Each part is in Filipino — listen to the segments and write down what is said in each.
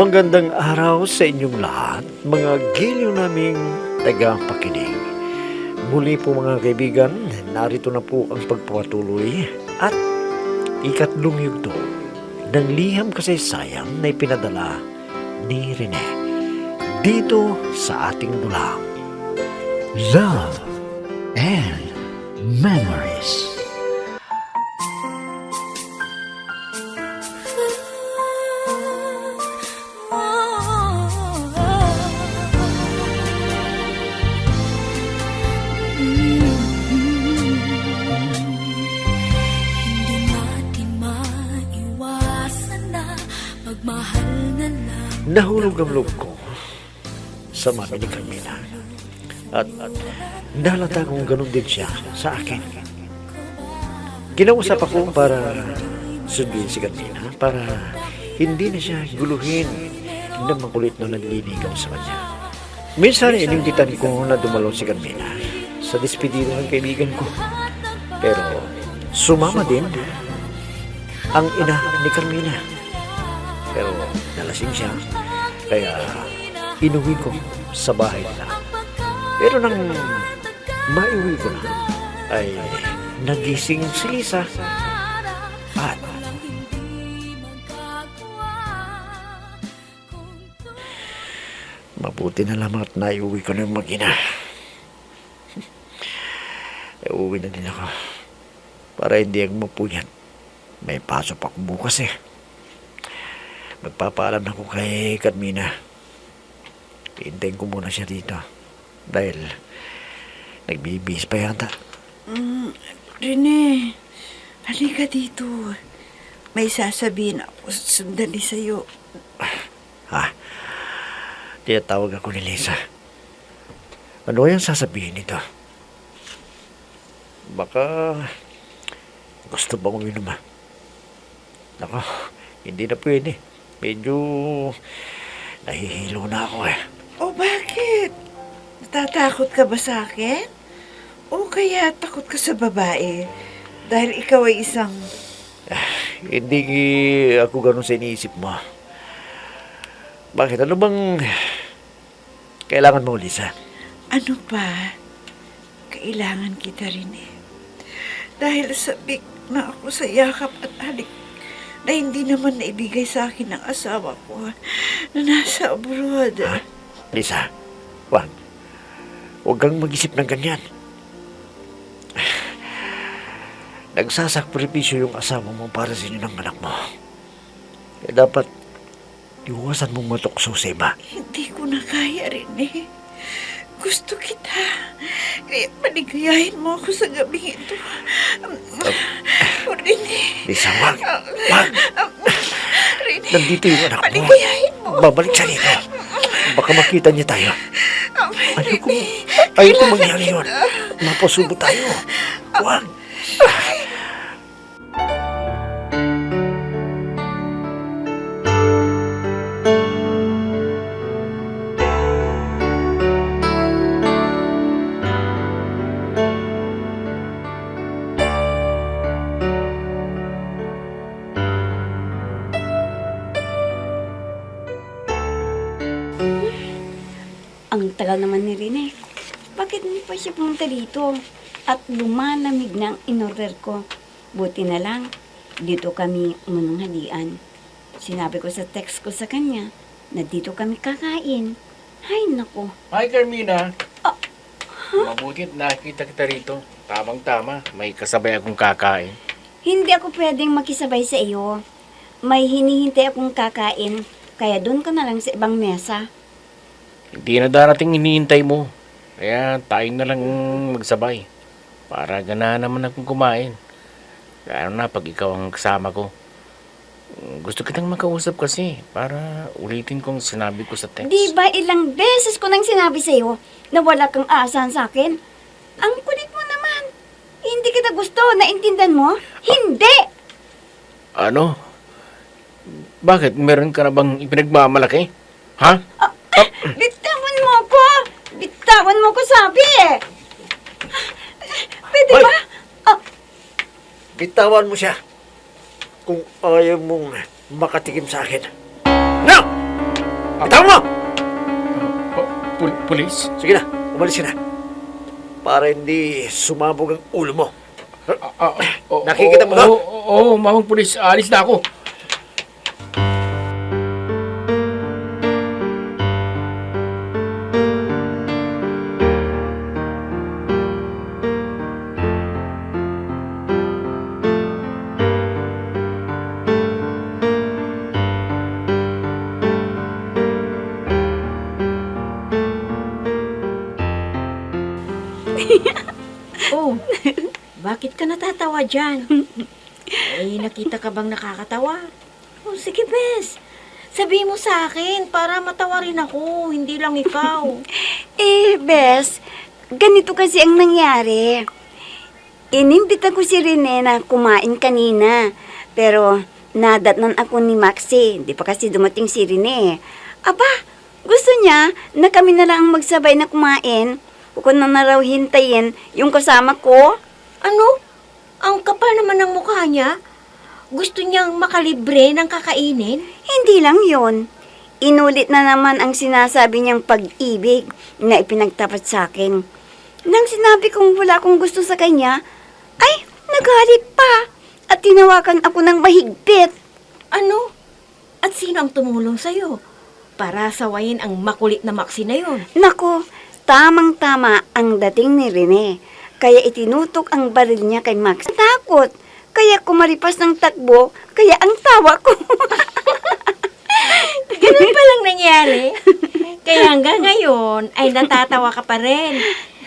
Magandang araw sa inyong lahat, mga giliw naming tagapakinig. Muli po mga kaibigan, narito na po ang pagpapatuloy at ikatlong yugto ng liham kasaysayan na ipinadala ni Rene dito sa ating dulang. Love and Memories. Nahulog ang loob ko sa mami ni Carmina at nalata kong ganun din siya sa akin. Kinausap ako para sundin si Carmina para hindi na siya guluhin ng makulit na nagliligaw sa kanya. Minsan iningitan ko na dumalo si Carmina sa despedida ng kaibigan ko, pero sumama din ang ina ni Carmina. Pero nalasing siya, kaya inuwi ko sa bahay nila. Pero nang maiuwi ko na, ay nagising si Lisa at mabuti na lamang at naiuwi ko na yung mag-ina. Uwi na din ako para hindi ako mapuyat. May pasok ako bukas eh. Magpapaalam na ako kay Carmina. Hintayin ko muna siya dito. Dahil nagbibihis pa yata. Rene, halika dito. May sasabihin ako sandali sa'yo. Ha? Tinatawag ako ni Lisa. Ano yung sasabihin nito? Baka gusto bang uminom ha? Ako, hindi na pwede. Medyo nahihilo na ako eh. O bakit? Natatakot ka ba sa akin? O kaya takot ka sa babae? Dahil ikaw ay isang... Hindi ako ganun sa iniisip mo. Bakit? Ano bang kailangan mo, Lisa? Ano pa? Kailangan kita rin eh. Dahil sabik na ako sa yakap at halik na hindi naman naibigay sa akin ng asawa ko na nasa abroad. Ha? Lisa, huwag kang mag-isip ng ganyan. Nagsasakripisyo yung asawa mo para sa inyo ng anak mo. Kaya dapat iwasan mong matukso sa iba. Hindi ko na kaya rin eh. Gusto kita. Kaya paligayahin mo ako sa gabi ito. Rene. Lisa, wag. Rene. Nandito yung anak mo. Paligayahin mo. Babalik siya dito. Baka makita niya tayo. Rene. Ayoko mangyari yun. Mapasubo tayo. Wag. Ang tagal naman ni Rene. Bakit hindi pa siya pumunta dito? At lumalamig na ang in-order ko. Buti na lang, dito kami umunong halian. Sinabi ko sa text ko sa kanya na dito kami kakain. Ay, nako. Hi, Carmina. Mabutit nakita kita rito. Tamang-tama, may kasabay akong kakain. Hindi ako pwedeng makisabay sa iyo. May hinihintay akong kakain, kaya doon ka na lang sa ibang mesa. Hindi na darating iniintay mo. Kaya tayo na lang magsabay. Para ganahan naman akong kumain. Lalo na pag ikaw ang kasama ko. Gusto kitang makausap kasi para ulitin kong sinabi ko sa text. Di ba ilang beses ko nang sinabi sa iyo na wala kang aasahan sa akin? Ang kulit mo naman. Hindi kita gusto, naintindihan mo? Hindi! Ano? Bakit? Meron ka na bang ipinagmamalaki? Ha? Bitawan mo ko! Bitawan mo ko, sabi eh! Pwede ba? Bitawan mo siya kung ayaw mong makatikim sa akin. No! Bitawan mo! Pulis? Sige na, umalis ka na. Para hindi sumabog ang ulo mo. Nakikita mo to? Oo, mamang pulis. Alis na ako. Oh, bakit ka natatawa dyan? Eh, nakita ka bang nakakatawa? Oh, sige, Bes. Sabihin mo sa akin para matawa rin ako, hindi lang ikaw. Bes, ganito kasi ang nangyari. Inimbita ko si Rene na kumain kanina. Pero nadatnan ako ni Maxie. Di pa kasi dumating si Rene. Aba, gusto niya na kami na lang magsabay na kumain. Huwag ko na raw hintayin yung kasama ko. Ano? Ang kapal naman ng mukha niya? Gusto niyang makalibre ng kakainin? Hindi lang yon. Inulit na naman ang sinasabi niyang pag-ibig na ipinagtapat sa akin. Nang sinabi kong wala akong gusto sa kanya, ay, nagalit pa at tinawagan ako ng mahigpit. Ano? At sino ang tumulong sa'yo? Para sawayin ang makulit na Maxi na yon. Nako, tamang-tama ang dating ni Rene. Kaya itinutok ang baril niya kay Max. Takot. Kaya kumaripas ng takbo, kaya ang tawa ko. Ganun palang nangyari. Kaya hanggang ngayon ay natatawa ka pa rin.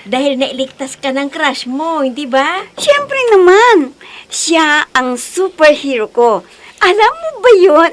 Dahil nailigtas ka ng crush mo, hindi ba? Siyempre naman, siya ang superhero ko. Alam mo ba yun?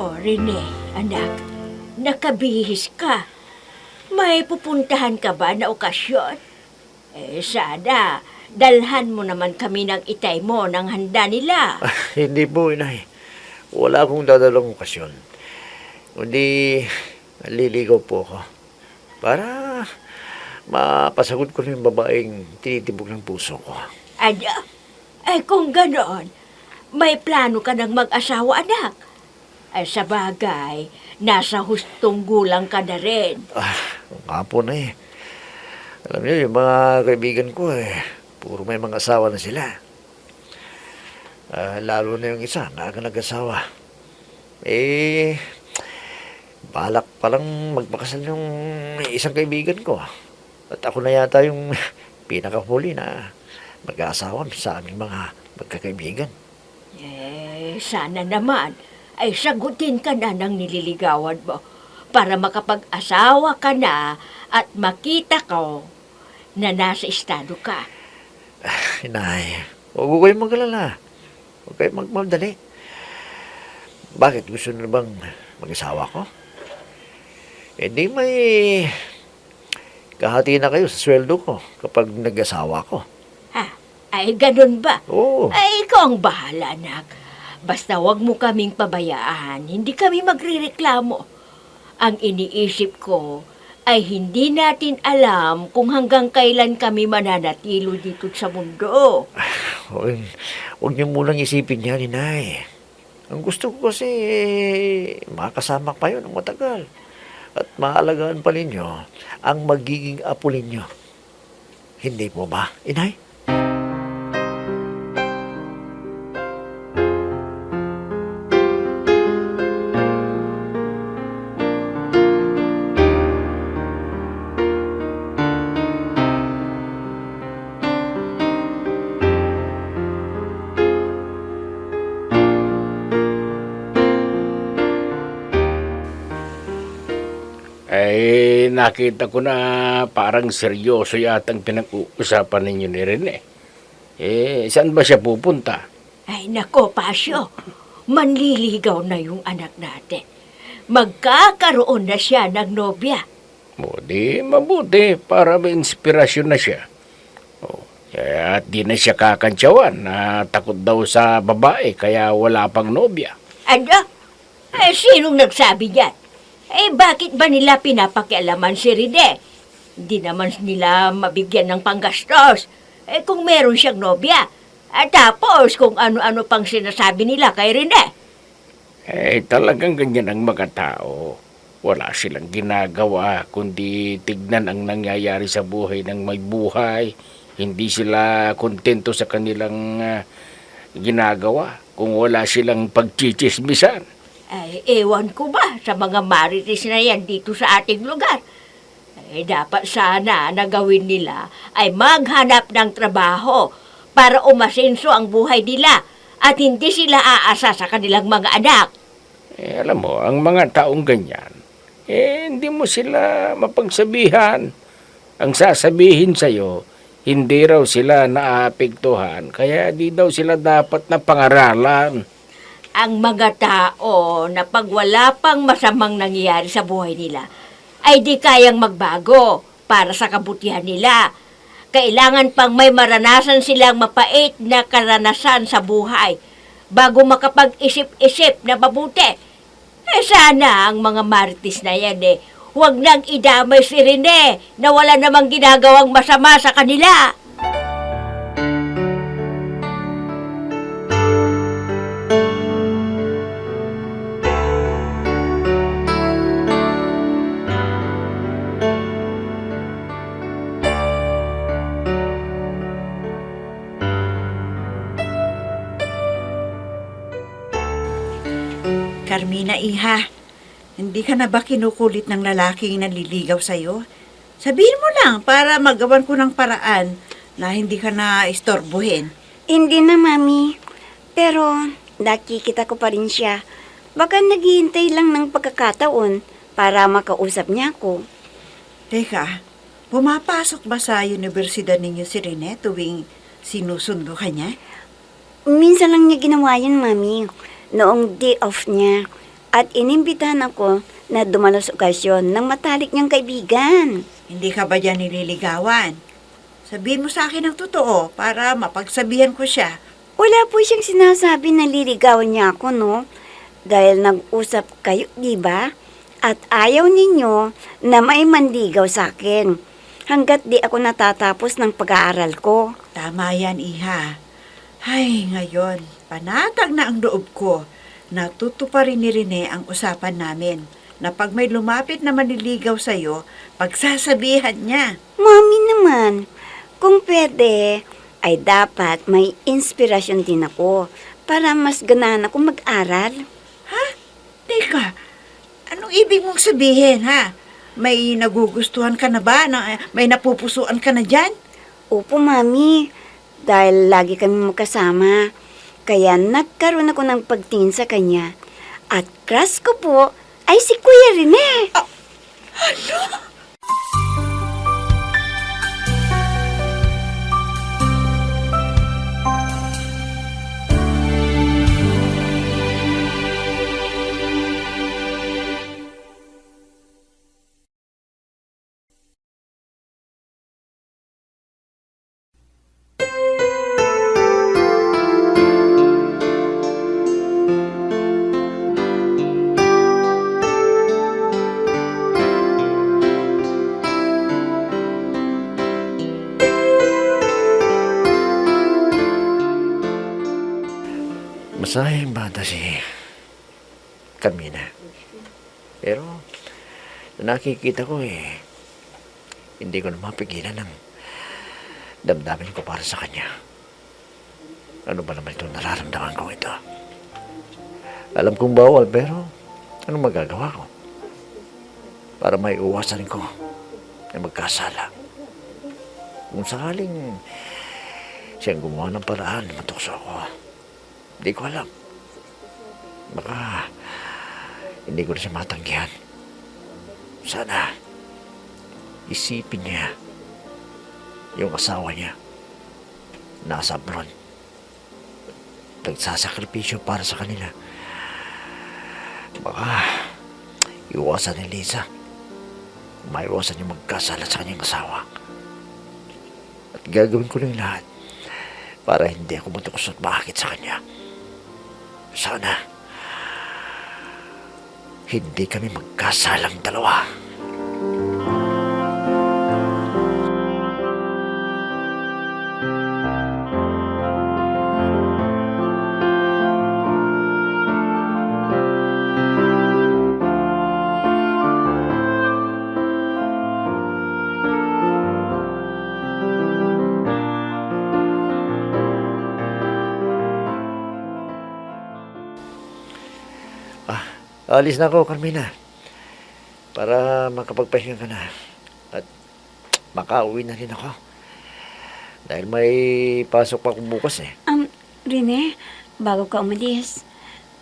O, Rene, anak, nakabihis ka. May pupuntahan ka ba na okasyon? Sana, dalhan mo naman kami ng itay mo ng handa nila. Hindi po, inay. Wala akong dadalang okasyon. Kundi, naliligaw po ako. Para mapasagot ko na yung babaeng tinitibok ng puso ko. Ano? Ay, kung ganoon, may plano ka ng mag-asawa, anak. Ay, sa bagay, nasa hustong gulang ka na rin. Nga po na eh. Alam niyo, yung mga kaibigan ko puro may mga asawa na sila. Lalo na yung isa, nag-asawa. Balak palang magpakasal yung isang kaibigan ko. At ako na yata yung pinakahuli na mag-aasawa sa aming mga magkakaibigan. Sana naman ay sagutin ka na ng nililigawan mo para makapag-asawa ka na at makita ko na nasa estado ka. Inay, huwag ko kayong mag-alala. Huwag kayong magmadali. Bakit? Gusto nyo bang mag-asawa ko? Di may kahati na kayo sa sweldo ko kapag nag-asawa ko. Ha? Ay, ganun ba? Oo. Ay, ikaw ang bahala, anak. Basta wag mo kaming pabayaan, hindi kami magrireklamo. Ang iniisip ko ay hindi natin alam kung hanggang kailan kami mananatilo dito sa mundo. Huwag niyo munang isipin yan, inay. Ang gusto ko kasi, makasama pa yun ng matagal. At maalagaan pa ninyo ang magiging apo ninyo. Hindi po ba, inay? Ay, nakita ko na parang seryoso yata ang pinag-uusapan ninyo ni Rene. Saan ba siya pupunta? Ay, nako, Pasyo. Manliligaw na yung anak natin. Magkakaroon na siya ng nobya. O, di mabuti para may inspirasyon na siya. O, At di na siya kakantsawan na takot daw sa babae kaya wala pang nobya. Ano? Sinong nagsabi niyan? Bakit ba nila pinapakialaman si Rene? Hindi naman nila mabigyan ng panggastos. Kung meron siyang nobya. At tapos kung ano-ano pang sinasabi nila kay Rene. Talagang ganyan ang mga tao. Wala silang ginagawa kundi tignan ang nangyayari sa buhay ng may buhay. Hindi sila kontento sa kanilang ginagawa kung wala silang pagchichismisan. Ewan ko ba sa mga marites na yan dito sa ating lugar. Dapat sana na gawin nila ay maghanap ng trabaho para umasenso ang buhay nila at hindi sila aasa sa kanilang mga anak. Alam mo, ang mga taong ganyan, hindi mo sila mapagsabihan. Ang sasabihin sa'yo, hindi raw sila naapektuhan, kaya di daw sila dapat na pangaralan. Ang mga tao na pag wala pang masamang nangyayari sa buhay nila, ay di kayang magbago para sa kabutihan nila. Kailangan pang may maranasan silang mapait na karanasan sa buhay bago makapag-isip-isip na mabuti. Sana ang mga marites na yan huwag nang idamay si Rene na wala namang ginagawang masama sa kanila. Carmina, iha, hindi ka na ba kinukulit ng lalaking naliligaw sa'yo? Sabihin mo lang para magawan ko ng paraan na hindi ka na istorbohin. Hindi na, Mami. Pero nakikita ko pa rin siya. Baka naghihintay lang ng pagkakataon para makausap niya ako. Teka, pumapasok ba sa universidad ninyo si Rene tuwing sinusundo ka niya? Minsan lang niya ginawa yun, Mami. Noong day off niya. At inimbitahan ako na dumalo sa okasyon ng matalik niyang kaibigan. Hindi ka ba dyan nililigawan? Sabihin mo sa akin ang totoo para mapagsabihan ko siya. Wala po siyang sinasabi na liligawan niya ako, no? Dahil nag-usap kayo, di ba? At ayaw ninyo na may manligaw sa akin. Hanggat di ako natatapos ng pag-aaral ko. Tama yan, iha. Ay, ngayon, panatag na ang loob ko. Natutuparin ni Rene ang usapan namin na pag may lumapit na manliligaw sa'yo, pagsasabihan niya. Mami naman, kung pwede, ay dapat may inspirasyon din ako para mas ganahan ako mag-aral. Ha? Teka, anong ibig mong sabihin, ha? May nagugustuhan ka na ba? May napupusuan ka na dyan? Opo, Mami. Dahil lagi kami magkasama. Kaya nagkaroon ako ng pagtingin sa kanya. At crush ko po ay si Kuya Rene. Masayang bata si Carmina. Pero, nakikita ko hindi ko na mapigilan ang damdamin ko para sa kanya. Ano ba naman itong nararamdaman ko ito? Alam kong bawal, pero anong magagawa ko? Para may uwasan ko na magkasala. Kung sakaling siyang gumawa ng paraan na matukso ko, hindi ko alam. Baka hindi ko na siya matanggihan. Sana isipin niya yung asawa niya nasa abroad. Nagsasakripisyo para sa kanila. Baka iwasan ni Lisa. Maiwasan yung magkasala sa kanyang asawa. At Gagawin ko lang lahat para hindi ako matukos at maakit sa kanya. Sana hindi kami magkasalang dalawa. Alis na ako, Carmina. Para makapagpahinga ka na. At makauwi na rin ako. Dahil may pasok pa akong bukas eh. Rene, bago ka umalis,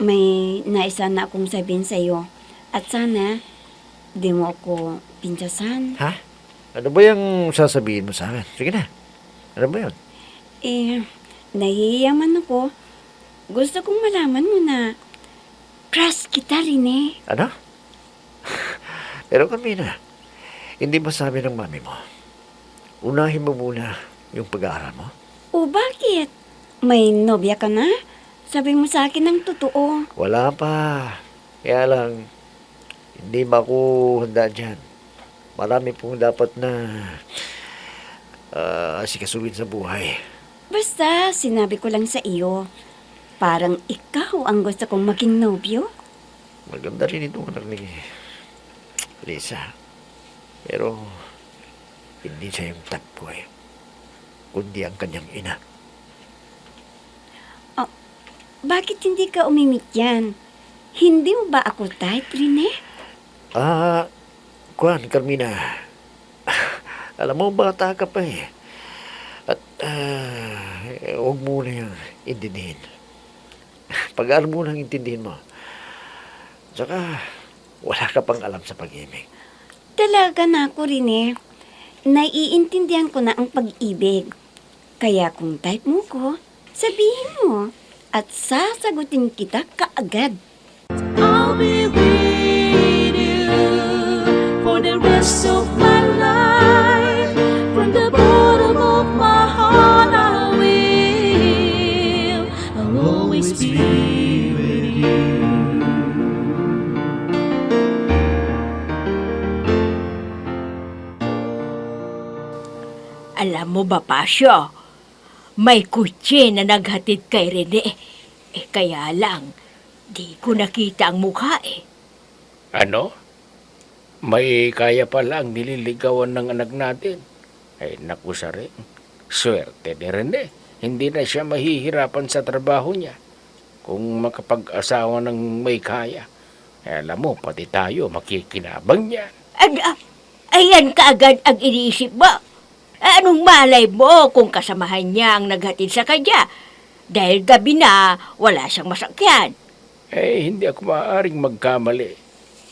may naisa na akong sabihin sa'yo. At sana, di mo ako pinsasan. Ha? Ano ba yung sasabihin mo sa akin? Sige na. Ano ba yun? Nahihiyaman ako. Gusto kong malaman mo na crush kita, Rene. Ano? Pero Carmina, hindi ba sabi ng mami mo? Unahin mo muna yung pag-aaral mo? O bakit? May nobya ka na? Sabi mo sa akin ng totoo. Wala pa. Kaya lang, hindi ba ako handa dyan? Marami pong dapat na asikasuhin sa buhay. Basta, sinabi ko lang sa iyo. Parang ikaw ang gusto kong maging nobyo. Maganda rin itong anak ni Lisa. Pero, hindi siya yung type ko eh. Kundi ang kanyang ina. Bakit hindi ka umimik yan? Hindi mo ba ako type, Rene? Carmina. Alam mo, bata ka pa eh. At, huwag mo na yung intindihin. Pag-aaral mo nang intindihin mo. Tsaka, wala ka pang alam sa pag-ibig. Talaga na ako, Rene. Naiintindihan ko na ang pag-ibig. Kaya kung type mo ko, sabihin mo. At sasagutin kita kaagad. I'll be with you for the rest of my life. From the bottom of my heart, I will. I'll always be with you. Alam mo ba, Pasyo? May kutsi na naghatid kay Rene. Kaya lang, di ko nakita ang mukha eh. Ano? May kaya pala ang nililigawan ng anak natin. Ay, naku sa rin. Swerte ni Rene. Hindi na siya mahihirapan sa trabaho niya. Kung makapag-asawa ng may kaya. Alam mo, pati tayo makikinabang niya. Ayan kaagad ang iniisip mo. Anong malay mo kung kasamahan niya ang naghatid sa kanya? Dahil gabi na, wala siyang masakyan. Hindi ako maaaring magkamali.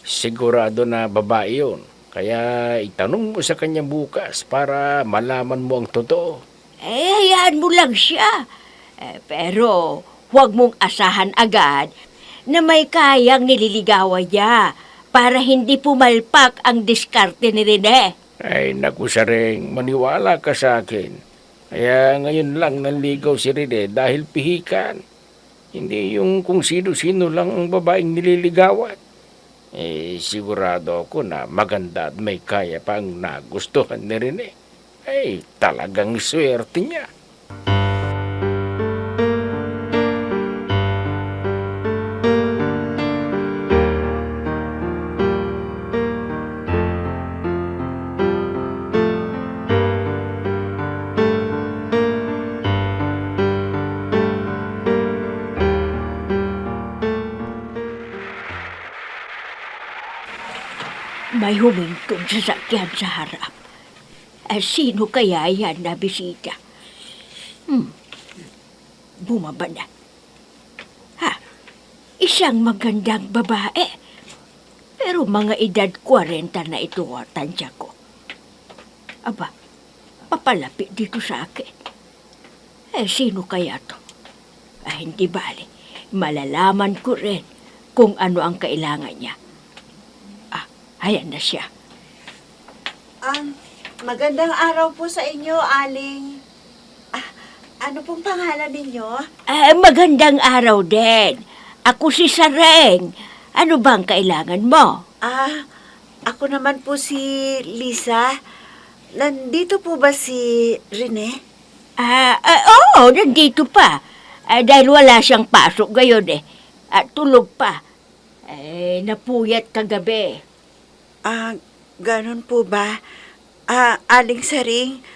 Sigurado na babae yun. Kaya itanong mo sa kanya bukas para malaman mo ang totoo. Hayaan mo lang siya. Pero huwag mong asahan agad na may kayang nililigawan niya para hindi pumalpak ang diskarte ni Rene. Ay, naku sa ring, maniwala ka sa akin. Kaya ngayon lang nanligaw si Rene dahil pihikan. Hindi yung kung sino-sino lang ang babaeng nililigawan. Sigurado ako na maganda at may kaya pa ang nagustuhan ni Rene. Talagang swerte niya. May humintong sasakyan sa harap. Sino kaya yan na bisita? Bumaba na. Isang magandang babae. Pero mga edad 40 na ito ang tansya ko. Aba, papalapit dito sa akin. Sino kaya to? Hindi bali. Malalaman ko rin kung ano ang kailangan niya. Ayan na siya. Magandang araw po sa inyo, Aling. Ano pong pangalan ninyo? Magandang araw din. Ako si Sareng. Ano bang kailangan mo? Ako naman po si Lisa. Nandito po ba si Rene? Oo, nandito pa. Dahil wala siyang pasok ngayon tulog pa. Napuyat kagabi. Ganon po ba? Aling Saring,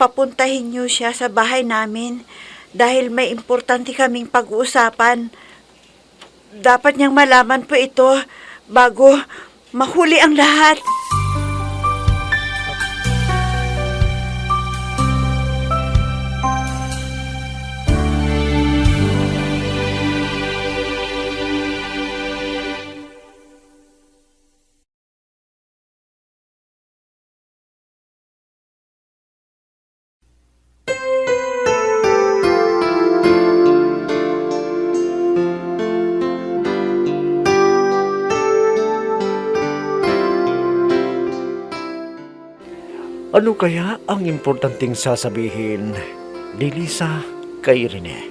papuntahin niyo siya sa bahay namin dahil may importante kaming pag-uusapan. Dapat niyang malaman po ito bago mahuli ang lahat. Ano kaya ang importanteng sasabihin ni Lisa kay Rene?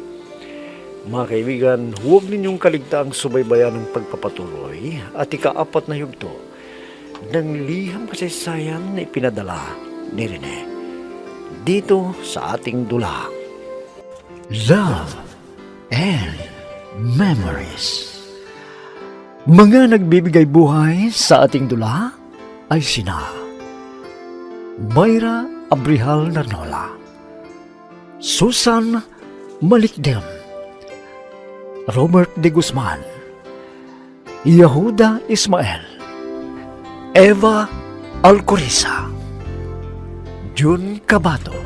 Mga kaibigan, huwag ninyong kaligtaang subaybayan ng pagpapatuloy at ika-4 na yugto ng liham kasaysayan na ipinadala ni Rene dito sa ating dula. Love and Memories. Mga nagbibigay buhay sa ating dula ay sina Mayra Abrihal Narnola, Susan Malikdem, Robert de Guzman, Yehuda Ismael, Eva Alcoriza, Jun Cabato,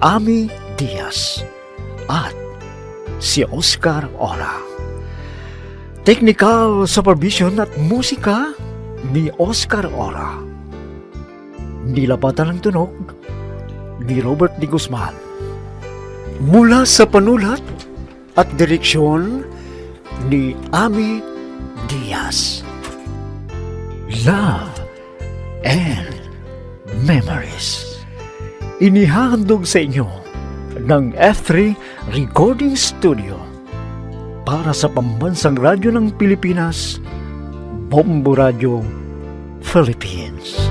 Ami Diaz, at si Oscar Ora. Technical supervision at musika ni Oscar Ora. Nilapatan ng tunog ni Robert de Guzman. Mula sa panulat at direksyon ni Ami Diaz. Love and Memories. Inihahandog sa inyo ng F3 Recording Studio para sa Pambansang Radyo ng Pilipinas, Bombo Radio, Philippines.